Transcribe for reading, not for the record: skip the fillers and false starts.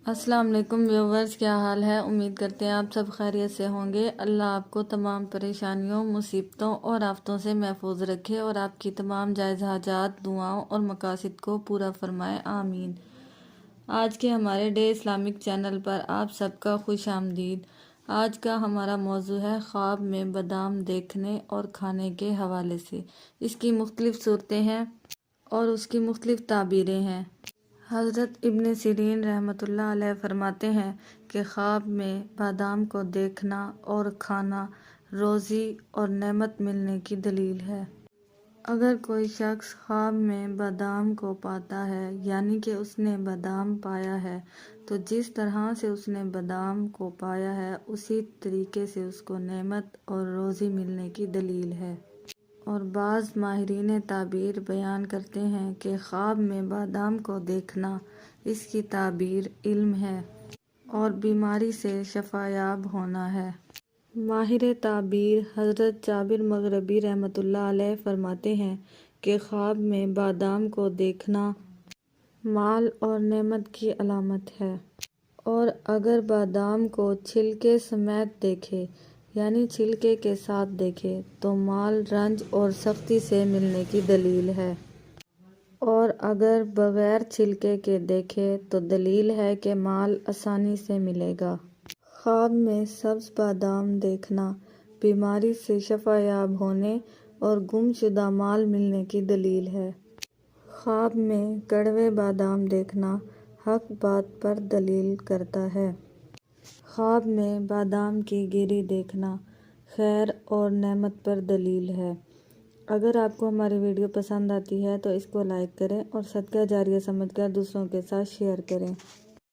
السلام علیکم ویورز، کیا حال ہے؟ امید کرتے ہیں آپ سب خیریت سے ہوں گے۔ اللہ آپ کو تمام پریشانیوں، مصیبتوں اور آفتوں سے محفوظ رکھے اور آپ کی تمام جائز حاجات، دعاؤں اور مقاصد کو پورا فرمائے، آمین۔ آج کے ہمارے ڈے اسلامک چینل پر آپ سب کا خوش آمدید۔ آج کا ہمارا موضوع ہے خواب میں بادام دیکھنے اور کھانے کے حوالے سے۔ اس کی مختلف صورتیں ہیں اور اس کی مختلف تعبیریں ہیں۔ حضرت ابن سیرین رحمۃ اللہ علیہ فرماتے ہیں کہ خواب میں بادام کو دیکھنا اور کھانا روزی اور نعمت ملنے کی دلیل ہے۔ اگر کوئی شخص خواب میں بادام کو پاتا ہے، یعنی کہ اس نے بادام پایا ہے، تو جس طرح سے اس نے بادام کو پایا ہے اسی طریقے سے اس کو نعمت اور روزی ملنے کی دلیل ہے۔ اور بعض ماہرین تعبیر بیان کرتے ہیں کہ خواب میں بادام کو دیکھنا، اس کی تعبیر علم ہے اور بیماری سے شفا یاب ہونا ہے۔ ماہر تعبیر حضرت جابر مغربی رحمۃ اللہ علیہ فرماتے ہیں کہ خواب میں بادام کو دیکھنا مال اور نعمت کی علامت ہے، اور اگر بادام کو چھلکے سمیت دیکھے، یعنی چھلکے کے ساتھ دیکھے، تو مال رنج اور سختی سے ملنے کی دلیل ہے، اور اگر بغیر چھلکے کے دیکھے تو دلیل ہے کہ مال آسانی سے ملے گا۔ خواب میں سبز بادام دیکھنا بیماری سے شفا یاب ہونے اور گم شدہ مال ملنے کی دلیل ہے۔ خواب میں کڑوے بادام دیکھنا حق بات پر دلیل کرتا ہے۔ خواب میں بادام کی گری دیکھنا خیر اور نعمت پر دلیل ہے۔ اگر آپ کو ہماری ویڈیو پسند آتی ہے تو اس کو لائک کریں اور صدقہ جاریہ سمجھ کر دوسروں کے ساتھ شیئر کریں۔